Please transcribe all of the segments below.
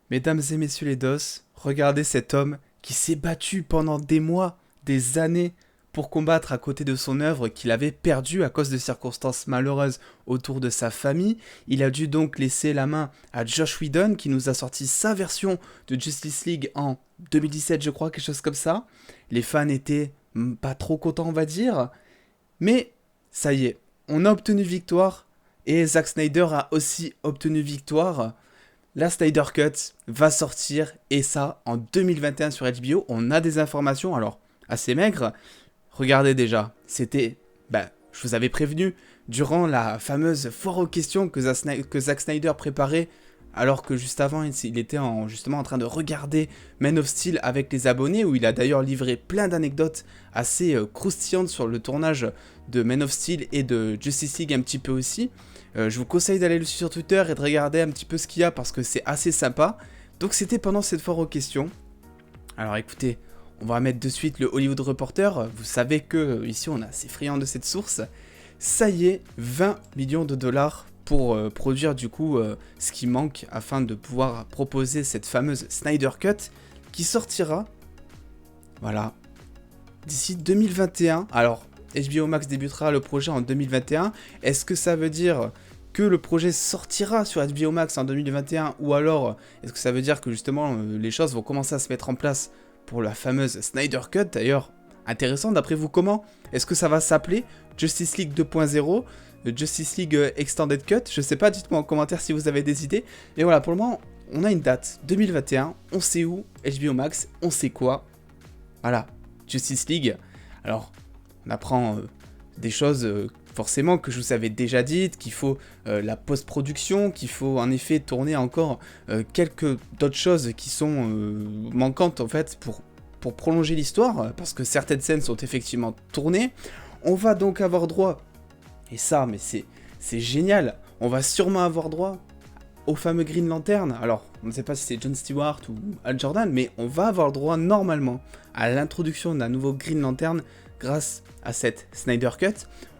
Mesdames et messieurs les DOS, regardez cet homme qui s'est battu pendant des mois, des années, pour combattre à côté de son œuvre qu'il avait perdue à cause de circonstances malheureuses autour de sa famille. Il a dû donc laisser la main à Josh Whedon qui nous a sorti sa version de Justice League en 2017 je crois, quelque chose comme ça. Les fans étaient pas trop contents on va dire, mais ça y est, on a obtenu victoire et Zack Snyder a aussi obtenu victoire. La Snyder Cut va sortir et ça en 2021 sur HBO. On a des informations, alors assez maigres. Regardez déjà, c'était, je vous avais prévenu, durant la fameuse foire aux questions que Zack Snyder préparait, alors que juste avant il était justement en train de regarder Man of Steel avec les abonnés, où il a d'ailleurs livré plein d'anecdotes assez croustillantes sur le tournage de Man of Steel et de Justice League un petit peu aussi. Je vous conseille d'aller le suivre sur Twitter et de regarder un petit peu ce qu'il y a parce que c'est assez sympa. Donc c'était pendant cette foire aux questions. Alors écoutez, on va mettre de suite le Hollywood Reporter. Vous savez que ici on est assez friand de cette source. Ça y est, 20 millions de dollars pour produire du coup ce qui manque afin de pouvoir proposer cette fameuse Snyder Cut qui sortira, voilà, d'ici 2021. Alors, HBO Max débutera le projet en 2021. Est-ce que ça veut dire que le projet sortira sur HBO Max en 2021 ou alors est-ce que ça veut dire que justement les choses vont commencer à se mettre en place pour la fameuse Snyder Cut d'ailleurs? Intéressant, d'après vous comment? Est-ce que ça va s'appeler Justice League 2.0, Justice League Extended Cut? Je sais pas, dites-moi en commentaire si vous avez des idées. Mais voilà, pour le moment, on a une date, 2021, on sait où, HBO Max, on sait quoi. Voilà, Justice League. Alors, on apprend des choses forcément que je vous avais déjà dites, qu'il faut la post-production, qu'il faut en effet tourner encore quelques d'autres choses qui sont manquantes en fait pour prolonger l'histoire, parce que certaines scènes sont effectivement tournées. On va donc avoir droit, et ça mais c'est génial, on va sûrement avoir droit au fameux Green Lantern. Alors, on ne sait pas si c'est John Stewart ou Hal Jordan, mais on va avoir droit normalement à l'introduction d'un nouveau Green Lantern grâce à cette Snyder Cut.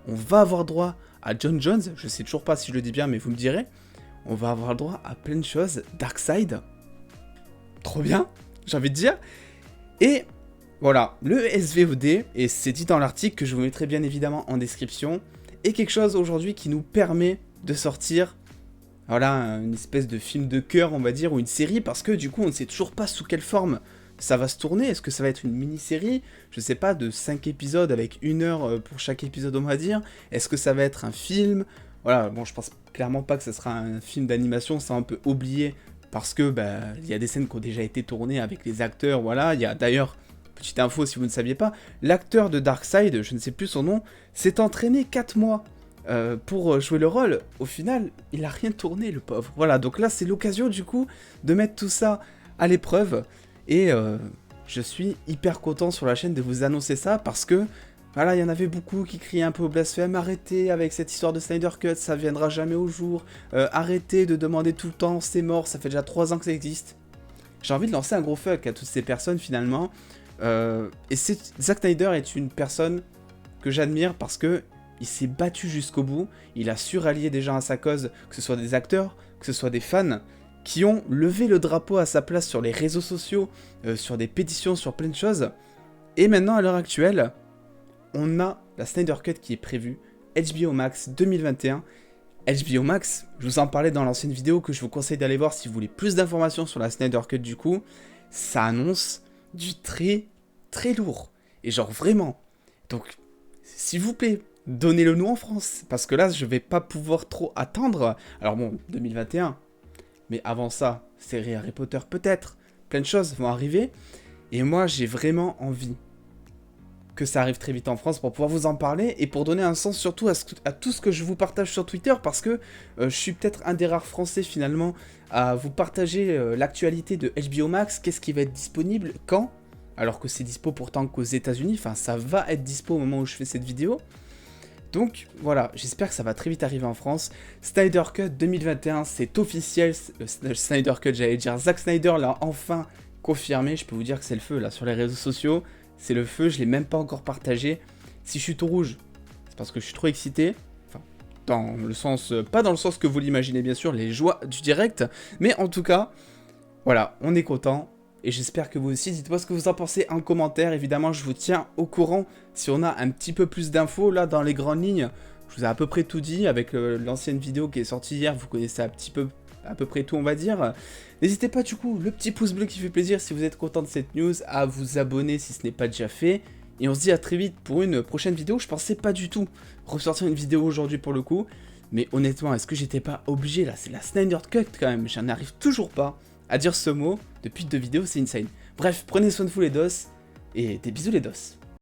On va avoir droit à John Jones, je sais toujours pas si je le dis bien, mais vous me direz. On va avoir droit à plein de choses. Darkseid, trop bien, j'ai envie de dire. Et voilà, le SVOD, et c'est dit dans l'article que je vous mettrai bien évidemment en description, est quelque chose aujourd'hui qui nous permet de sortir, voilà, une espèce de film de cœur, on va dire, ou une série, parce que du coup, on ne sait toujours pas sous quelle forme ça va se tourner. Est-ce que ça va être une mini-série, je sais pas, de 5 épisodes avec 1 heure pour chaque épisode, on va dire? Est-ce que ça va être un film? Voilà, bon, je pense clairement pas que ça sera un film d'animation, ça on peut oublier, parce que, il y a des scènes qui ont déjà été tournées avec les acteurs, voilà. Il y a d'ailleurs, petite info si vous ne saviez pas, l'acteur de Darkseid, je ne sais plus son nom, s'est entraîné 4 mois pour jouer le rôle. Au final, il a rien tourné, le pauvre. Voilà, donc là, c'est l'occasion, du coup, de mettre tout ça à l'épreuve. Et je suis hyper content sur la chaîne de vous annoncer ça, parce que, voilà, il y en avait beaucoup qui criaient un peu au blasphème. Arrêtez avec cette histoire de Snyder Cut, ça viendra jamais au jour. Arrêtez de demander tout le temps, c'est mort, ça fait déjà 3 ans que ça existe. J'ai envie de lancer un gros fuck à toutes ces personnes, finalement. Et Zack Snyder est une personne que j'admire parce que il s'est battu jusqu'au bout, il a su rallier des gens à sa cause, que ce soit des acteurs, que ce soit des fans, qui ont levé le drapeau à sa place sur les réseaux sociaux, sur des pétitions, sur plein de choses. Et maintenant, à l'heure actuelle, on a la Snyder Cut qui est prévue, HBO Max 2021. HBO Max, je vous en parlais dans l'ancienne vidéo que je vous conseille d'aller voir si vous voulez plus d'informations sur la Snyder Cut du coup. Ça annonce du très très lourd. Et genre vraiment. Donc, s'il vous plaît, donnez-le nous en France. Parce que là, je vais pas pouvoir trop attendre. Alors bon, 2021. Mais avant ça, série Harry Potter peut-être. Plein de choses vont arriver. Et moi, j'ai vraiment envie que ça arrive très vite en France pour pouvoir vous en parler et pour donner un sens surtout à tout ce que je vous partage sur Twitter, parce que je suis peut-être un des rares Français finalement à vous partager l'actualité de HBO Max, qu'est-ce qui va être disponible, quand, alors que c'est dispo pourtant qu'aux États-Unis, enfin ça va être dispo au moment où je fais cette vidéo. Donc voilà, j'espère que ça va très vite arriver en France. Snyder Cut 2021, c'est officiel. Snyder Cut, j'allais dire, Zack Snyder l'a enfin confirmé. Je peux vous dire que c'est le feu là sur les réseaux sociaux. C'est le feu, je l'ai même pas encore partagé. Si je suis tout rouge, c'est parce que je suis trop excité. Enfin, dans le sens, pas dans le sens que vous l'imaginez bien sûr, les joies du direct. Mais en tout cas, Voilà, on est content. Et j'espère que vous aussi, dites-moi ce que vous en pensez en commentaire. Évidemment, je vous tiens au courant si on a un petit peu plus d'infos là dans les grandes lignes. Je vous ai à peu près tout dit avec l'ancienne vidéo qui est sortie hier. Vous connaissez à peu près tout, on va dire. N'hésitez pas du coup, le petit pouce bleu qui fait plaisir si vous êtes content de cette news, à vous abonner si ce n'est pas déjà fait. Et on se dit à très vite pour une prochaine vidéo. Je pensais pas du tout ressortir une vidéo aujourd'hui pour le coup. Mais honnêtement, est-ce que j'étais pas obligé là? C'est la Snyder Cut quand même. J'en arrive toujours pas à dire ce mot depuis 2 vidéos, c'est insane. Bref, prenez soin de vous les dos, et des bisous les dos.